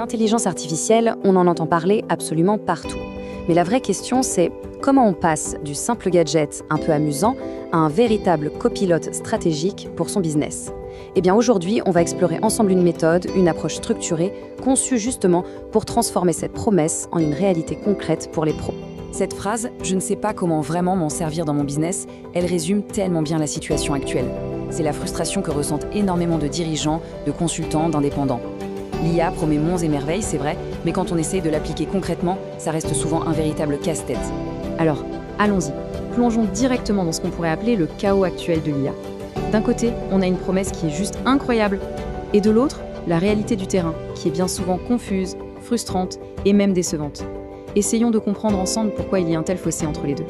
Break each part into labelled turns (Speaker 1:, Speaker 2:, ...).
Speaker 1: L'intelligence artificielle, on en entend parler absolument partout. Mais la vraie question, c'est comment on passe du simple gadget un peu amusant à un véritable copilote stratégique pour son business. Eh bien aujourd'hui, on va explorer ensemble une méthode, une approche structurée, conçue justement pour transformer cette promesse en une réalité concrète pour les pros. Cette phrase « je ne sais pas comment vraiment m'en servir dans mon business », elle résume tellement bien la situation actuelle. C'est la frustration que ressentent énormément de dirigeants, de consultants, d'indépendants. L'IA promet monts et merveilles, c'est vrai, mais quand on essaye de l'appliquer concrètement, ça reste souvent un véritable casse-tête. Alors, allons-y. Plongeons directement dans ce qu'on pourrait appeler le chaos actuel de l'IA. D'un côté, on a une promesse qui est juste incroyable, et de l'autre, la réalité du terrain, qui est bien souvent confuse, frustrante et même décevante. Essayons de comprendre ensemble pourquoi il y a un tel fossé entre les deux.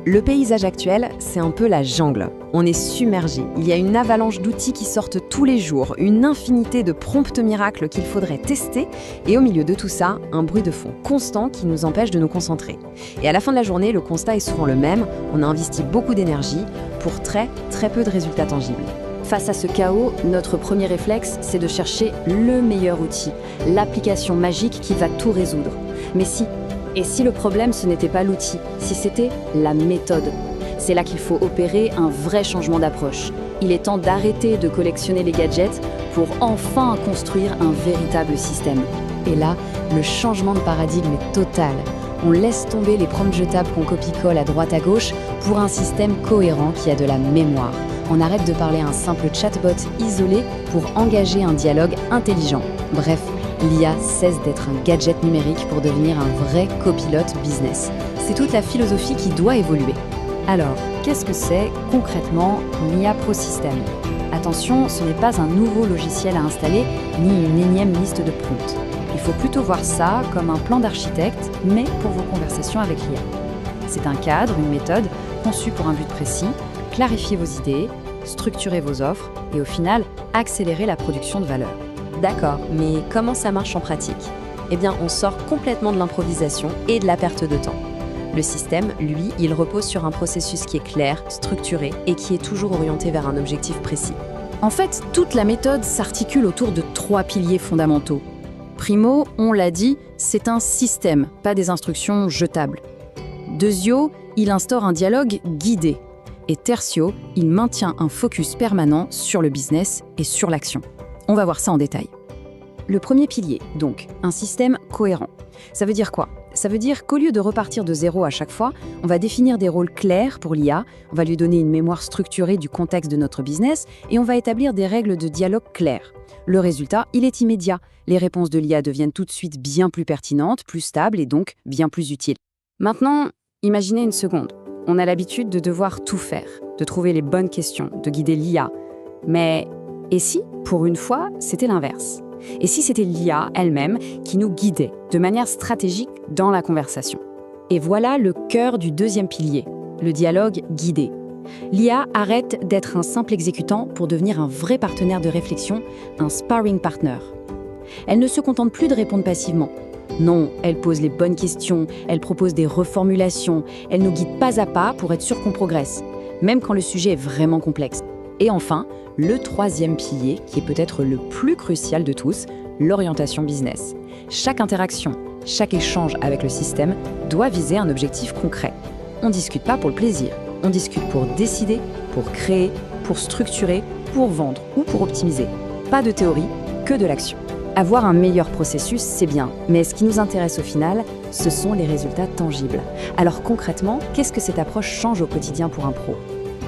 Speaker 2: Le paysage actuel, c'est un peu la jungle. On est submergé. Il y a une avalanche d'outils qui sortent tous les jours, une infinité de prompts miracles qu'il faudrait tester, et au milieu de tout ça, un bruit de fond constant qui nous empêche de nous concentrer. Et à la fin de la journée, le constat est souvent le même. On a investi beaucoup d'énergie pour très peu de résultats tangibles.
Speaker 1: Face à ce chaos, notre premier réflexe, c'est de chercher le meilleur outil, l'application magique qui va tout résoudre. Mais si le problème, ce n'était pas l'outil, si c'était la méthode? C'est là qu'il faut opérer un vrai changement d'approche. Il est temps d'arrêter de collectionner les gadgets pour enfin construire un véritable système. Et là, le changement de paradigme est total. On laisse tomber les prompts jetables qu'on copie-colle à droite à gauche pour un système cohérent qui a de la mémoire. On arrête de parler à un simple chatbot isolé pour engager un dialogue intelligent. Bref, l'IA cesse d'être un gadget numérique pour devenir un vrai copilote business. C'est toute la philosophie qui doit évoluer. Alors, qu'est-ce que c'est concrètement l'IA Pro System? Attention, ce n'est pas un nouveau logiciel à installer, ni une énième liste de prompts. Il faut plutôt voir ça comme un plan d'architecte, mais pour vos conversations avec l'IA. C'est un cadre, une méthode, conçue pour un but précis, clarifier vos idées, structurer vos offres et au final, accélérer la production de valeur.
Speaker 2: D'accord, mais comment ça marche en pratique? Eh bien, on sort complètement de l'improvisation et de la perte de temps. Le système, lui, il repose sur un processus qui est clair, structuré et qui est toujours orienté vers un objectif précis.
Speaker 1: En fait, toute la méthode s'articule autour de 3 piliers fondamentaux. Primo, on l'a dit, c'est un système, pas des instructions jetables. Deuxio, il instaure un dialogue guidé. Et tertio, il maintient un focus permanent sur le business et sur l'action. On va voir ça en détail. Le premier pilier, donc, un système cohérent. Ça veut dire quoi? Ça veut dire qu'au lieu de repartir de zéro à chaque fois, on va définir des rôles clairs pour l'IA, on va lui donner une mémoire structurée du contexte de notre business et on va établir des règles de dialogue claires. Le résultat, il est immédiat. Les réponses de l'IA deviennent tout de suite bien plus pertinentes, plus stables et donc bien plus utiles. Maintenant, imaginez une seconde. On a l'habitude de devoir tout faire, de trouver les bonnes questions, de guider l'IA. Mais et si, pour une fois, c'était l'inverse? Et si c'était l'IA elle-même qui nous guidait de manière stratégique dans la conversation? Et voilà le cœur du deuxième pilier, le dialogue guidé. L'IA arrête d'être un simple exécutant pour devenir un vrai partenaire de réflexion, un sparring partner. Elle ne se contente plus de répondre passivement. Non, elle pose les bonnes questions, elle propose des reformulations, elle nous guide pas à pas pour être sûr qu'on progresse, même quand le sujet est vraiment complexe. Et enfin, le troisième pilier, qui est peut-être le plus crucial de tous, l'orientation business. Chaque interaction, chaque échange avec le système doit viser un objectif concret. On ne discute pas pour le plaisir, on discute pour décider, pour créer, pour structurer, pour vendre ou pour optimiser. Pas de théorie, que de l'action. Avoir un meilleur processus, c'est bien, mais ce qui nous intéresse au final, ce sont les résultats tangibles. Alors concrètement, qu'est-ce que cette approche change au quotidien pour un pro?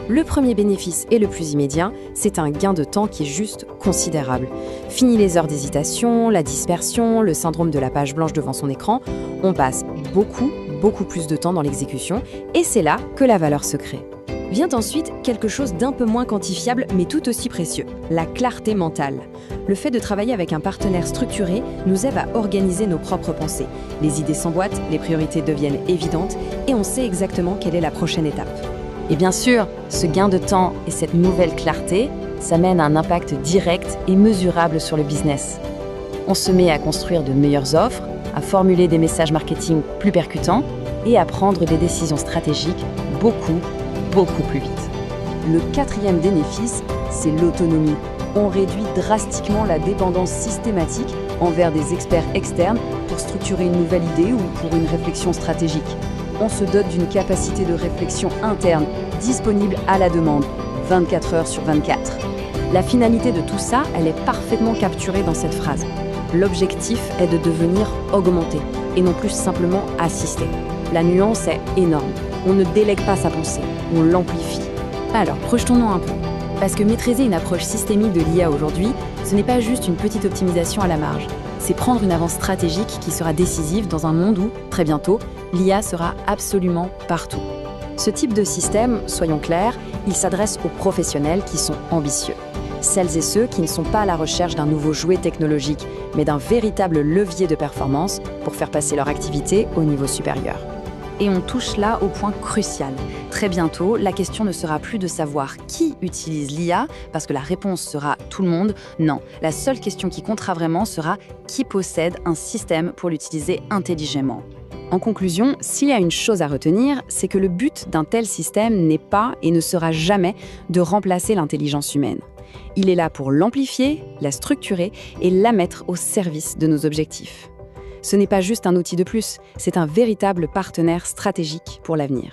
Speaker 1: Le premier bénéfice et le plus immédiat, c'est un gain de temps qui est juste considérable. Fini les heures d'hésitation, la dispersion, le syndrome de la page blanche devant son écran, on passe beaucoup plus de temps dans l'exécution et c'est là que la valeur se crée. Vient ensuite quelque chose d'un peu moins quantifiable mais tout aussi précieux, la clarté mentale. Le fait de travailler avec un partenaire structuré nous aide à organiser nos propres pensées. Les idées s'emboîtent, les priorités deviennent évidentes et on sait exactement quelle est la prochaine étape. Et bien sûr, ce gain de temps et cette nouvelle clarté, ça mène à un impact direct et mesurable sur le business. On se met à construire de meilleures offres, à formuler des messages marketing plus percutants et à prendre des décisions stratégiques beaucoup plus vite. Le quatrième bénéfice, c'est l'autonomie. On réduit drastiquement la dépendance systématique
Speaker 2: envers des experts externes pour structurer une nouvelle idée ou pour une réflexion stratégique. On se dote d'une capacité de réflexion interne, disponible à la demande, 24 heures sur 24. La finalité de tout ça, elle est parfaitement capturée dans cette phrase. L'objectif est de devenir augmenté, et non plus simplement assisté. La nuance est énorme. On ne délègue pas sa pensée, on l'amplifie.
Speaker 1: Alors, projetons-nous un peu. Parce que maîtriser une approche systémique de l'IA aujourd'hui, ce n'est pas juste une petite optimisation à la marge. C'est prendre une avance stratégique qui sera décisive dans un monde où, très bientôt, l'IA sera absolument partout. Ce type de système, soyons clairs, il s'adresse aux professionnels qui sont ambitieux. Celles et ceux qui ne sont pas à la recherche d'un nouveau jouet technologique, mais d'un véritable levier de performance pour faire passer leur activité au niveau supérieur. Et on touche là au point crucial. Très bientôt, la question ne sera plus de savoir qui utilise l'IA, parce que la réponse sera tout le monde. Non, la seule question qui comptera vraiment sera qui possède un système pour l'utiliser intelligemment. En conclusion, s'il y a une chose à retenir, c'est que le but d'un tel système n'est pas et ne sera jamais de remplacer l'intelligence humaine. Il est là pour l'amplifier, la structurer et la mettre au service de nos objectifs. Ce n'est pas juste un outil de plus, c'est un véritable partenaire stratégique pour l'avenir.